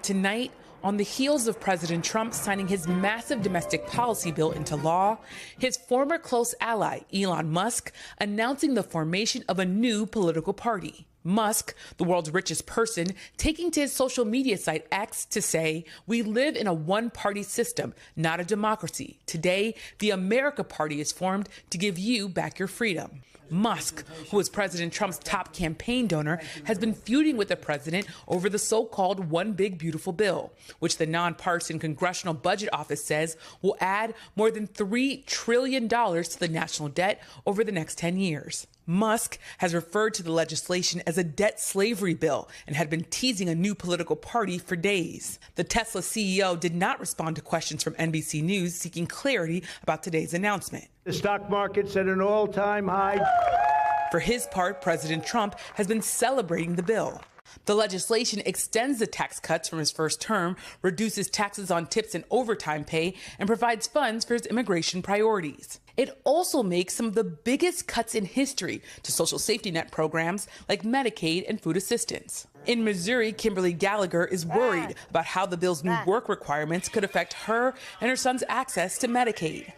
Tonight, on the heels of President Trump signing his massive domestic policy bill into law, his former close ally, Elon Musk, announcing the formation of a new political party. Musk, the world's richest person, taking to his social media site X to say, "We live in a one-party system, not a democracy. Today, the America Party is formed to give you back your freedom." Musk, who was President Trump's top campaign donor, has been feuding with the president over the so-called One Big Beautiful Bill, which the nonpartisan Congressional Budget Office says will add more than $3 trillion to the national debt over the next 10 years. Musk has referred to the legislation as a debt slavery bill and had been teasing a new political party for days. The Tesla CEO did not respond to questions from NBC News seeking clarity about today's announcement. The stock market's at an all-time high. For his part, President Trump has been celebrating the bill. The legislation extends the tax cuts from his first term, reduces taxes on tips and overtime pay, and provides funds for his immigration priorities. It also makes some of the biggest cuts in history to social safety net programs like Medicaid and food assistance. In Missouri, Kimberly Gallagher is worried about how the bill's new work requirements could affect her and her son's access to Medicaid.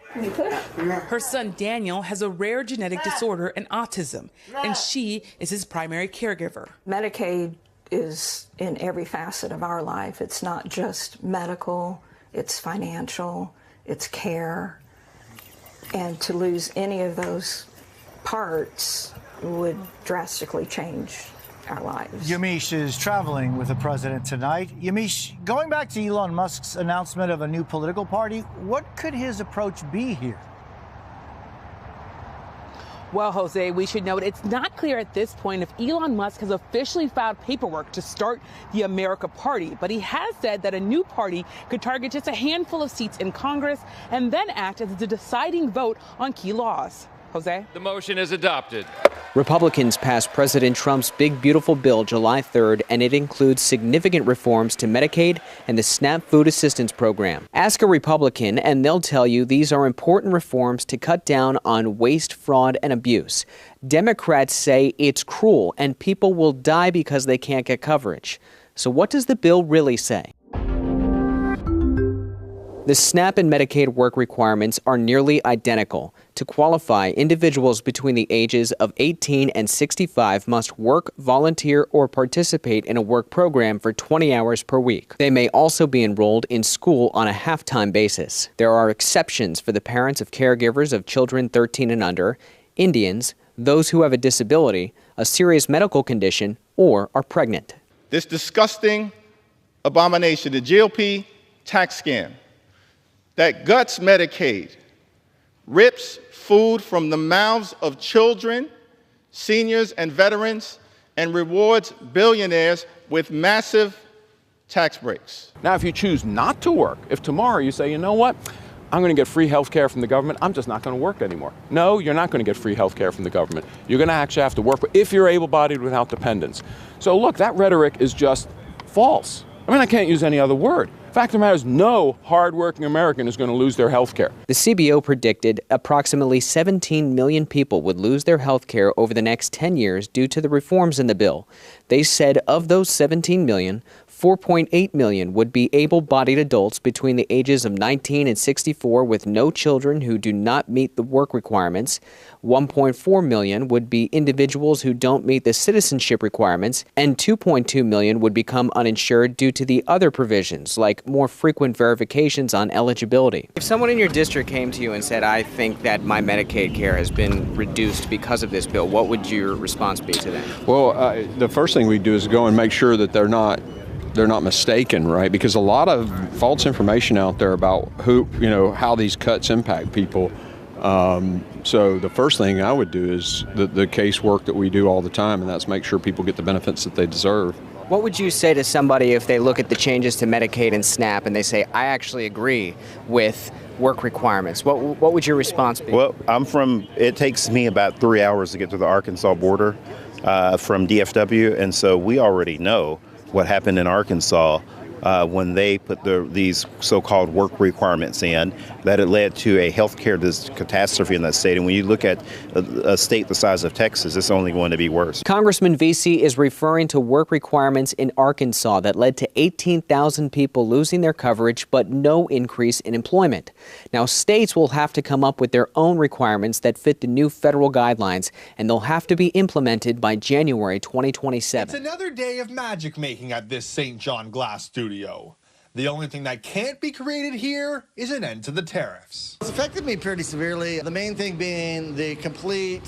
Her son Daniel has a rare genetic disorder and autism, and she is his primary caregiver. Medicaid is in every facet of our life. It's not just medical, it's financial, it's care. And to lose any of those parts would drastically change our lives. Yamiche is traveling with the president tonight. Yamiche, going back to Elon Musk's announcement of a new political party, what could his approach be here? Well, Jose, we should note it's not clear at this point if Elon Musk has officially filed paperwork to start the America Party, but he has said that a new party could target just a handful of seats in Congress and then act as the deciding vote on key laws. Jose? The motion is adopted. Republicans passed President Trump's Big Beautiful Bill July 3rd, and it includes significant reforms to Medicaid and the SNAP food assistance program. Ask a Republican, and they'll tell you these are important reforms to cut down on waste, fraud, and abuse. Democrats say it's cruel, and people will die because they can't get coverage. So what does the bill really say? The SNAP and Medicaid work requirements are nearly identical. To qualify, individuals between the ages of 18 and 65 must work, volunteer, or participate in a work program for 20 hours per week. They may also be enrolled in school on a half-time basis. There are exceptions for the parents of caregivers of children 13 and under, Indians, those who have a disability, a serious medical condition, or are pregnant. This disgusting abomination, the GOP tax scam, that guts Medicaid, rips food from the mouths of children, seniors, and veterans, and rewards billionaires with massive tax breaks. Now, if you choose not to work, if tomorrow you say, you know what, I'm going to get free health care from the government, I'm just not going to work anymore. No, you're not going to get free health care from the government. You're going to actually have to work if you're able-bodied without dependents. So look, that rhetoric is just false. I mean, I can't use any other word. Fact of the matter is, no hardworking American is going to lose their health care. The CBO predicted approximately 17 million people would lose their health care over the next 10 years due to the reforms in the bill. They said of those 17 million, 4.8 million would be able-bodied adults between the ages of 19 and 64 with no children who do not meet the work requirements. 1.4 million would be individuals who don't meet the citizenship requirements, and 2.2 million would become uninsured due to the other provisions, like more frequent verifications on eligibility. If someone in your district came to you and said, I think that my Medicaid care has been reduced because of this bill, what would your response be to that? Well, the first thing we do is go and make sure that they're not mistaken, right? Because a lot of false information out there about how these cuts impact people. So the first thing I would do is the case work that we do all the time, and that's make sure people get the benefits that they deserve. What would you say to somebody if they look at the changes to Medicaid and SNAP and they say, I actually agree with work requirements? What would your response be? Well, it takes me about 3 hours to get to the Arkansas border from DFW, and so we already know what happened in Arkansas when they put these so-called work requirements in, that it led to a healthcare catastrophe in that state. And when you look at a state the size of Texas, it's only going to be worse. Congressman Vesey is referring to work requirements in Arkansas that led to 18,000 people losing their coverage, but no increase in employment. Now, states will have to come up with their own requirements that fit the new federal guidelines, and they'll have to be implemented by January 2027. It's another day of magic making at this St. John Glass studio. The only thing that can't be created here is an end to the tariffs. It's affected me pretty severely. The main thing being the complete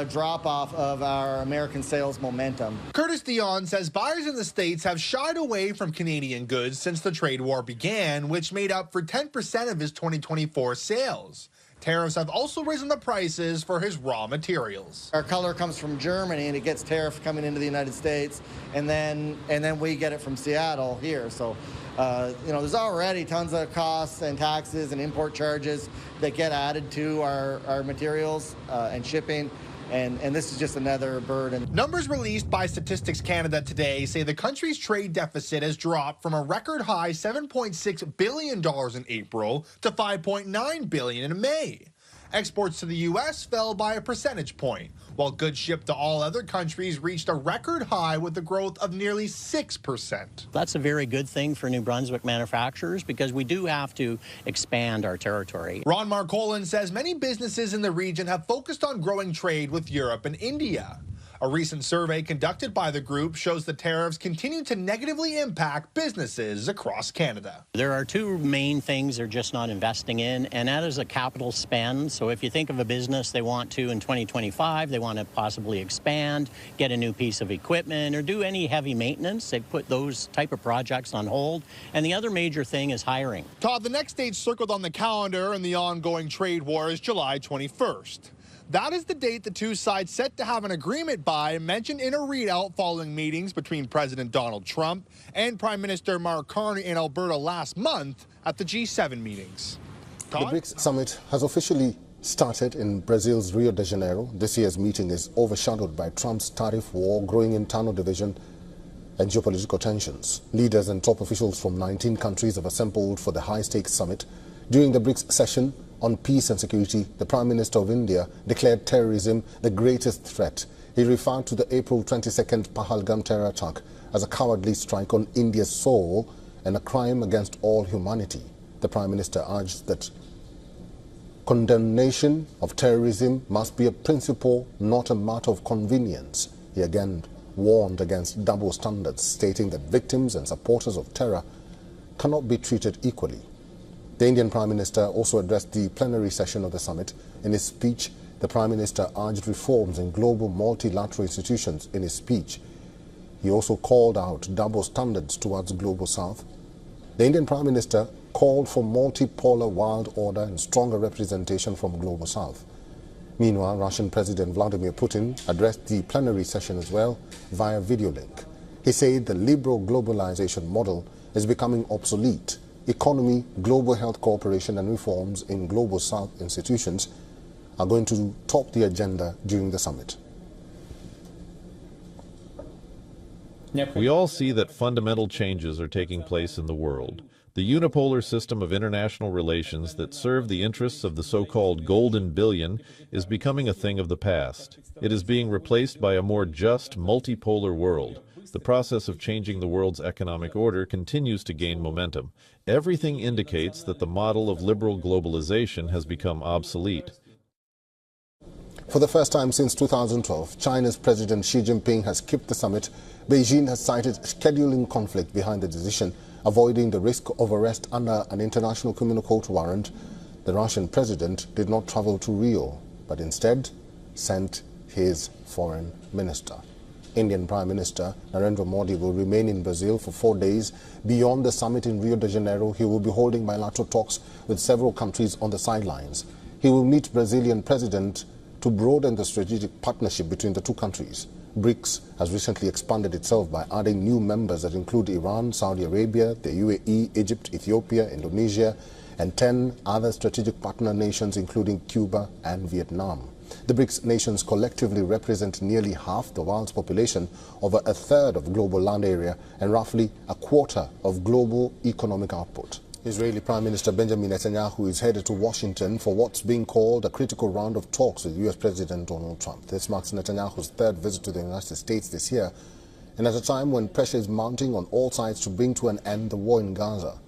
drop-off of our American sales momentum. Curtis Dion says buyers in the States have shied away from Canadian goods since the trade war began, which made up for 10% of his 2024 sales. Tariffs have also risen the prices for his raw materials. Our color comes from Germany and it gets tariff coming into the United States, and then we get it from Seattle here. So, there's already tons of costs and taxes and import charges that get added to our materials and shipping. And this is just another burden. Numbers released by Statistics Canada today say the country's trade deficit has dropped from a record high $7.6 billion in April to $5.9 billion in May. Exports to the U.S. fell by a percentage point, while goods shipped to all other countries reached a record high with a growth of nearly 6%. That's a very good thing for New Brunswick manufacturers because we do have to expand our territory. Ron Marcolin says many businesses in the region have focused on growing trade with Europe and India. A recent survey conducted by the group shows the tariffs continue to negatively impact businesses across Canada. There are two main things they're just not investing in, and that is a capital spend. So if you think of a business they want to in 2025, they want to possibly expand, get a new piece of equipment, or do any heavy maintenance, they put those type of projects on hold. And the other major thing is hiring. Todd, the next date circled on the calendar in the ongoing trade war is July 21st. That is the date the two sides set to have an agreement by, mentioned in a readout following meetings between President Donald Trump and Prime Minister Mark Carney in Alberta last month at the G7 meetings. Todd? The BRICS summit has officially started in Brazil's Rio de Janeiro. This year's meeting is overshadowed by Trump's tariff war, growing internal division and geopolitical tensions. Leaders and top officials from 19 countries have assembled for the high-stakes summit. During the BRICS session on peace and security, the Prime Minister of India declared terrorism the greatest threat. He referred to the April 22nd Pahalgam terror attack as a cowardly strike on India's soul and a crime against all humanity. The Prime Minister urged that condemnation of terrorism must be a principle, not a matter of convenience. He again warned against double standards, stating that victims and supporters of terror cannot be treated equally. The Indian Prime Minister also addressed the plenary session of the summit. In his speech, the Prime Minister urged reforms in global multilateral institutions. In his speech, he also called out double standards towards Global South. The Indian Prime Minister called for multipolar world order and stronger representation from Global South. Meanwhile, Russian President Vladimir Putin addressed the plenary session as well via video link. He said the liberal globalization model is becoming obsolete. Economy, global health cooperation and reforms in Global South institutions are going to top the agenda during the summit. We all see that fundamental changes are taking place in the world. The unipolar system of international relations that served the interests of the so-called golden billion is becoming a thing of the past. It is being replaced by a more just, multipolar world. The process of changing the world's economic order continues to gain momentum. Everything indicates that the model of liberal globalization has become obsolete. For the first time since 2012, China's President Xi Jinping has skipped the summit. Beijing has cited scheduling conflict behind the decision, avoiding the risk of arrest under an international criminal court warrant. The Russian president did not travel to Rio, but instead sent his foreign minister. Indian Prime Minister Narendra Modi will remain in Brazil for 4 days. Beyond the summit in Rio de Janeiro, he will be holding bilateral talks with several countries on the sidelines. He will meet Brazilian President to broaden the strategic partnership between the two countries. BRICS has recently expanded itself by adding new members that include Iran, Saudi Arabia, the UAE, Egypt, Ethiopia, Indonesia, and 10 other strategic partner nations including Cuba and Vietnam. The BRICS nations collectively represent nearly half the world's population, over a third of global land area, and roughly a quarter of global economic output. Israeli Prime Minister Benjamin Netanyahu is headed to Washington for what's being called a critical round of talks with U.S. President Donald Trump. This marks Netanyahu's third visit to the United States this year, and at a time when pressure is mounting on all sides to bring to an end the war in Gaza.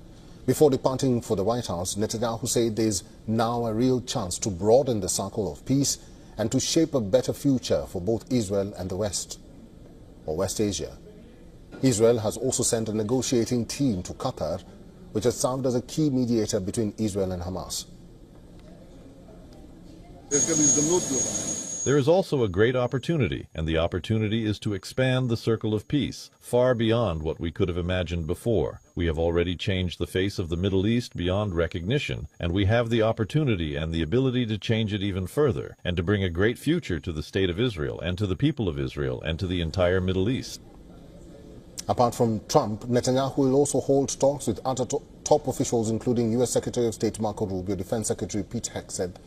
Before departing for the White House, Netanyahu said there is now a real chance to broaden the circle of peace and to shape a better future for both Israel and the West, or West Asia. Israel has also sent a negotiating team to Qatar, which has served as a key mediator between Israel and Hamas. There is also a great opportunity, and the opportunity is to expand the circle of peace, far beyond what we could have imagined before. We have already changed the face of the Middle East beyond recognition, and we have the opportunity and the ability to change it even further, and to bring a great future to the State of Israel, and to the people of Israel, and to the entire Middle East. Apart from Trump, Netanyahu will also hold talks with other top officials, including U.S. Secretary of State Marco Rubio, Defense Secretary Pete Hegseth,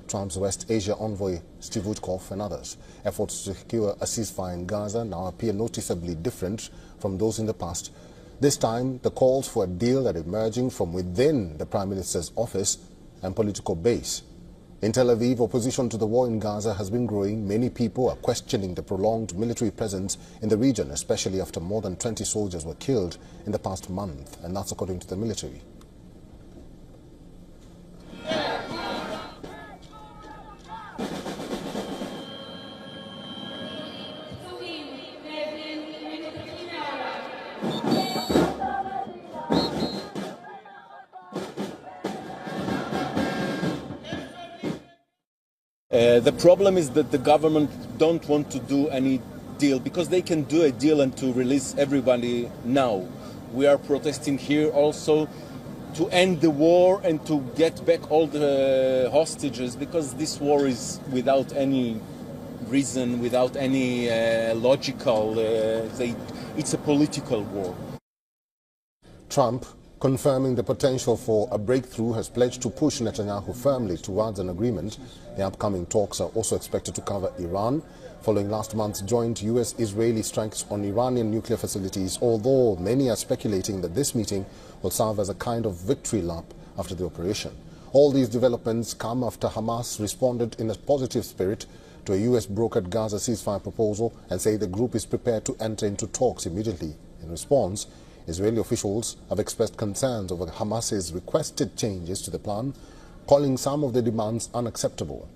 Trump's West Asia envoy Steve Witkoff, and others. Efforts to secure a ceasefire in Gaza now appear noticeably different from those in the past. This time, the calls for a deal are emerging from within the Prime Minister's office and political base. In Tel Aviv, opposition to the war in Gaza has been growing. Many people are questioning the prolonged military presence in the region, especially after more than 20 soldiers were killed in the past month, and that's according to the military. The problem is that the government don't want to do any deal because they can do a deal and to release everybody now. We are protesting here also to end the war and to get back all the hostages, because this war is without any reason, without any logical, it's a political war. Trump, confirming the potential for a breakthrough, has pledged to push Netanyahu firmly towards an agreement. The upcoming talks are also expected to cover Iran, following last month's joint U.S.-Israeli strikes on Iranian nuclear facilities, although many are speculating that this meeting will serve as a kind of victory lap after the operation. All these developments come after Hamas responded in a positive spirit to a U.S.-brokered Gaza ceasefire proposal and say the group is prepared to enter into talks immediately. In response, Israeli officials have expressed concerns over Hamas's requested changes to the plan, calling some of the demands unacceptable.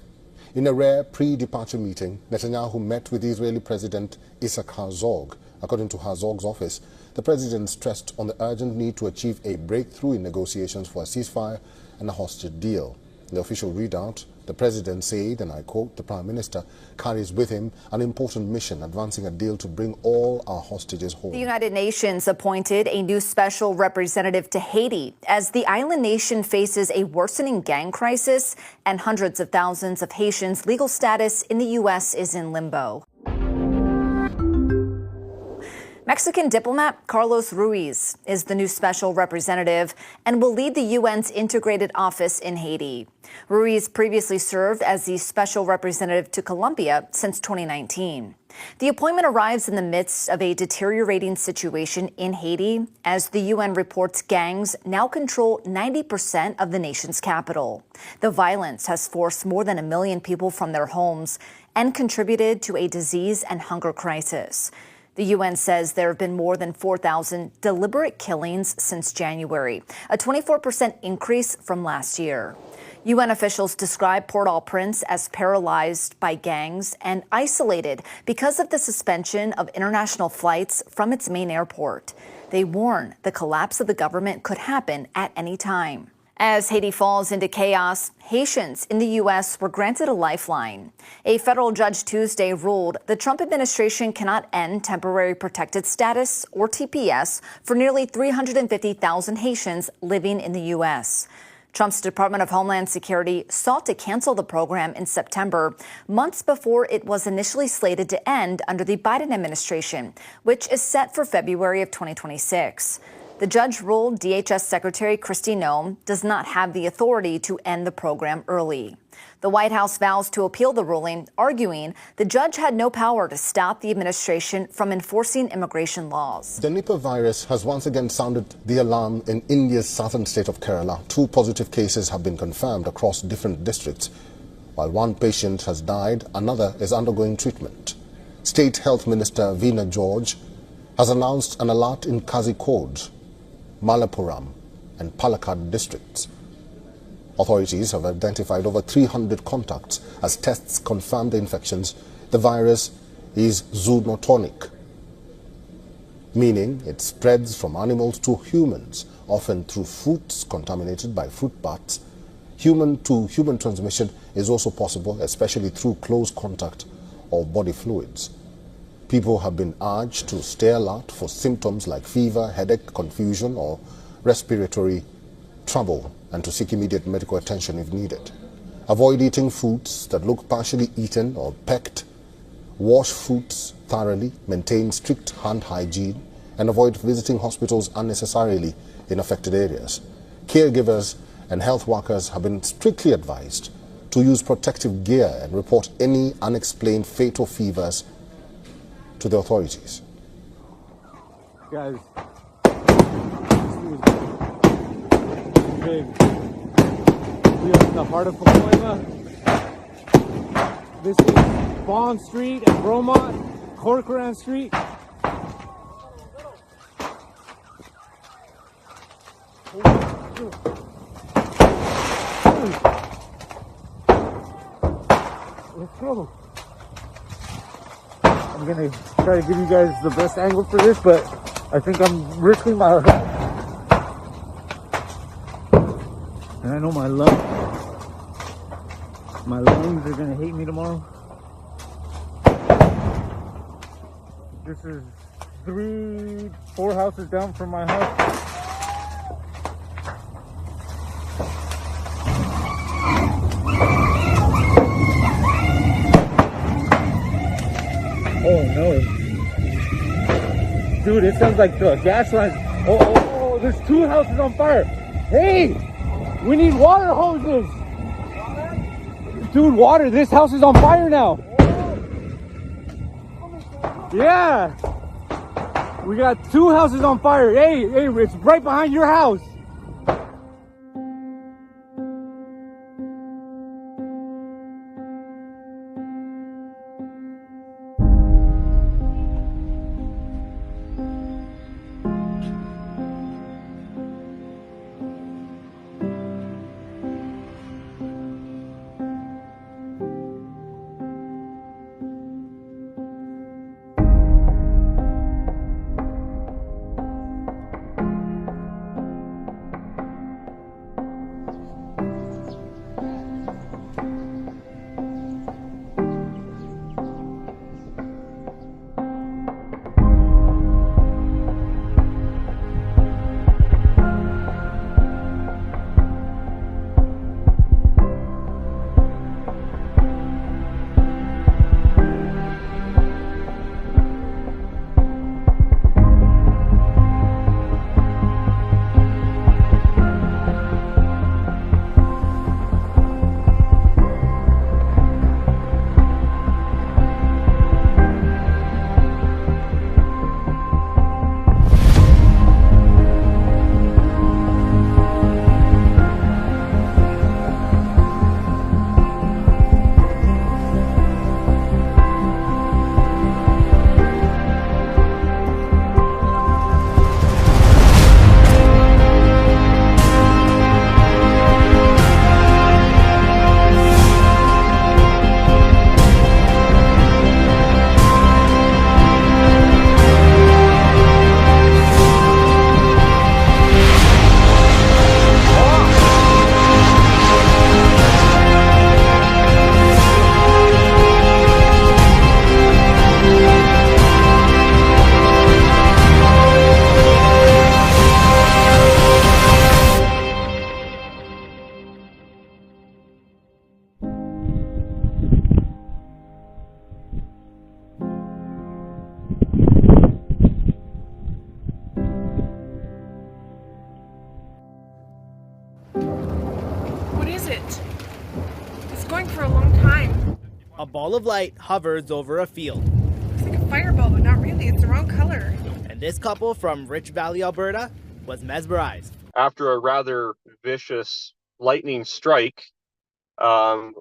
In a rare pre-departure meeting, Netanyahu met with Israeli President Isaac Herzog. According to Herzog's office, the president stressed on the urgent need to achieve a breakthrough in negotiations for a ceasefire and a hostage deal. In the official readout, the president said, and I quote, "The Prime Minister carries with him an important mission, advancing a deal to bring all our hostages home." The United Nations appointed a new special representative to Haiti as the island nation faces a worsening gang crisis and hundreds of thousands of Haitians' legal status in the U.S. is in limbo. Mexican diplomat Carlos Ruiz is the new special representative and will lead the UN's integrated office in Haiti. Ruiz previously served as the special representative to Colombia since 2019. The appointment arrives in the midst of a deteriorating situation in Haiti as the UN reports gangs now control 90% of the nation's capital. The violence has forced more than 1 million people from their homes and contributed to a disease and hunger crisis. The UN says there have been more than 4,000 deliberate killings since January, a 24% increase from last year. UN officials describe Port-au-Prince as paralyzed by gangs and isolated because of the suspension of international flights from its main airport. They warn the collapse of the government could happen at any time. As Haiti falls into chaos, Haitians in the U.S. were granted a lifeline. A federal judge Tuesday ruled the Trump administration cannot end temporary protected status, or TPS, for nearly 350,000 Haitians living in the U.S. Trump's Department of Homeland Security sought to cancel the program in September, months before it was initially slated to end under the Biden administration, which is set for February of 2026. The judge ruled DHS Secretary Kristi Noem does not have the authority to end the program early. The White House vows to appeal the ruling, arguing the judge had no power to stop the administration from enforcing immigration laws. The Nipah virus has once again sounded the alarm in India's southern state of Kerala. 2 positive cases have been confirmed across different districts. While 1 patient has died, another is undergoing treatment. State Health Minister Veena George has announced an alert in Kozhikode, Malappuram and Palakkad districts. Authorities have identified over 300 contacts. As tests confirm the infections, the virus is zoonotonic, meaning it spreads from animals to humans, often through fruits contaminated by fruit bats. Human-to-human transmission is also possible, especially through close contact or body fluids. People have been urged to stay alert for symptoms like fever, headache, confusion, or respiratory trouble, and to seek immediate medical attention if needed. Avoid eating foods that look partially eaten or pecked. Wash foods thoroughly, maintain strict hand hygiene, and avoid visiting hospitals unnecessarily in affected areas. Caregivers and health workers have been strictly advised to use protective gear and report any unexplained fatal fevers to the authorities. Guys, big. We are in the heart of Pacoima. This is Bond Street and Bromont, Corcoran Street. Let's go. I'm gonna try to give you guys the best angle for this, but I think I'm risking my life. And I know my lungs are gonna hate me tomorrow. This is 3-4 houses down from my house. Oh no. Dude, it sounds like the gas lines. Oh, there's 2 houses on fire. Hey! We need water hoses! Dude, water! This house is on fire now! Yeah! We got 2 houses on fire. Hey, it's right behind your house! is it? It's going for a long time. A ball of light hovers over a field. It's like a fireball, but not really. It's the wrong color. And this couple from Rich Valley, Alberta, was mesmerized. After a rather vicious lightning strike,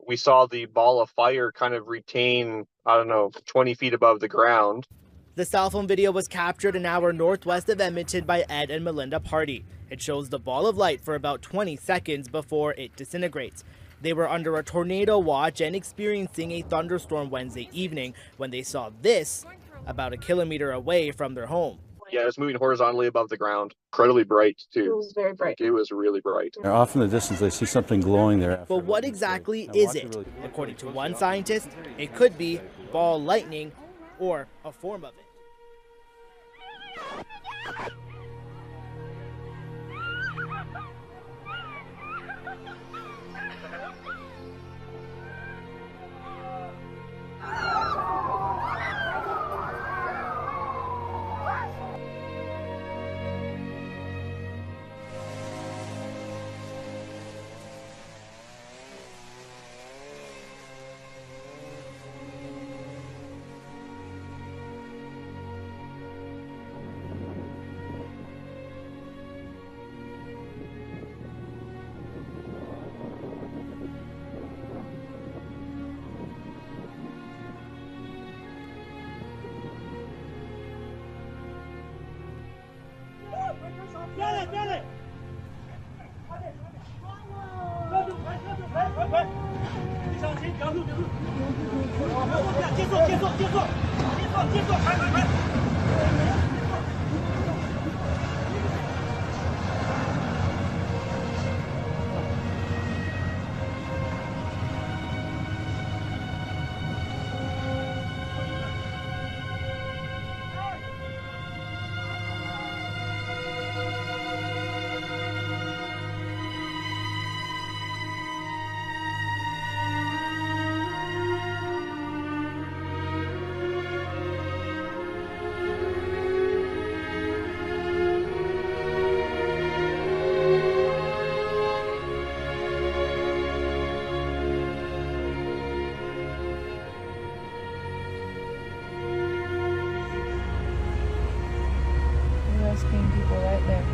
we saw the ball of fire kind of retain, 20 feet above the ground. The cell phone video was captured an hour northwest of Edmonton by Ed and Melinda Party. It shows the ball of light for about 20 seconds before it disintegrates. They were under a tornado watch and experiencing a thunderstorm Wednesday evening when they saw this about a kilometer away from their home. Yeah, it was moving horizontally above the ground. Incredibly bright, too. It was very bright. It was really bright. Off in the distance, they see something glowing there. But what exactly is it? According to one scientist, it could be ball lightning or a form of it. People right there.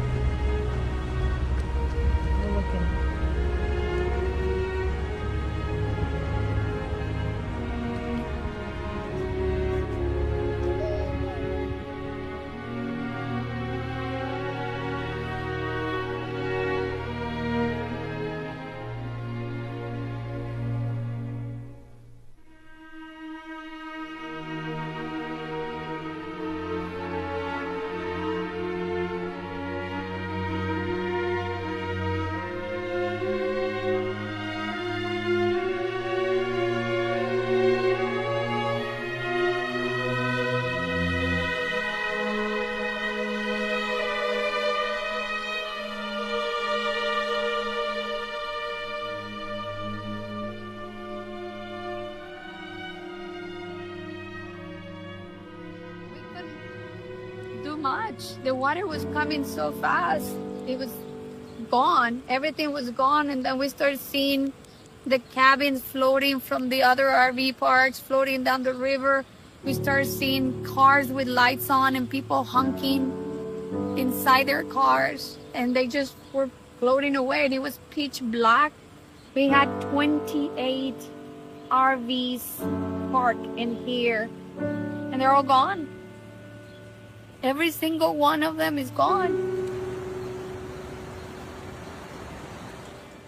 We're looking. Much. The water was coming so fast. It was gone. Everything was gone. And then we started seeing the cabins floating from the other RV parks, floating down the river. We started seeing cars with lights on and people hunking inside their cars. And they just were floating away. And it was pitch black. We had 28 RVs parked in here. And they're all gone. Every single one of them is gone.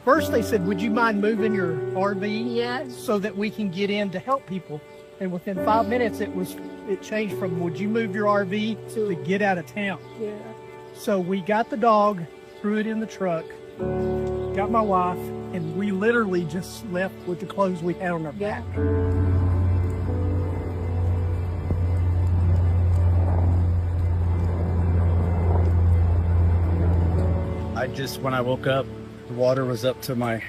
First they said, would you mind moving your RV? Yes. So that we can get in to help people. And within 5 minutes it changed from would you move your RV to get out of town. Yeah. So we got the dog, threw it in the truck, got my wife, and we literally just left with the clothes we had on our back. When I woke up, the water was up to my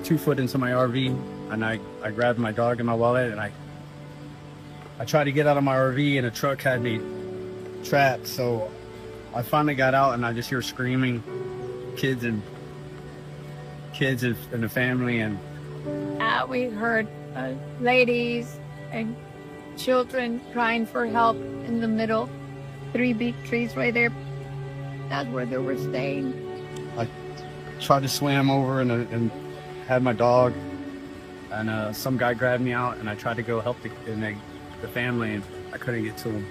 2 foot into my RV, and I grabbed my dog and my wallet, and I tried to get out of my RV, and a truck had me trapped. So I finally got out, and I just hear screaming kids and kids and a family, and we heard ladies and children crying for help in the middle. 3 big trees right there. That's where they were staying. I tried to swim over and had my dog, and some guy grabbed me out, and I tried to go help the family, and I couldn't get to him.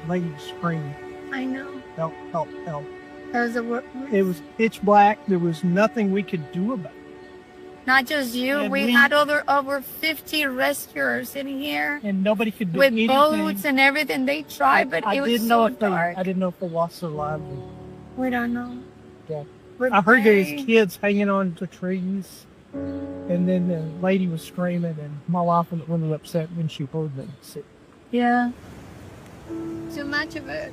Lady screaming, I know. help, help, help. It was pitch black. There was nothing we could do about it. Not just you. And We had over 50 rescuers in here And nobody could do with anything. boats and everything. They tried, but it was so dark. I didn't know if they lost their lives. We don't know. Yeah. We're I heard there was praying. kids hanging on to trees, and then the lady was screaming, and my wife was really upset when she heard them. Yeah. Too much of it.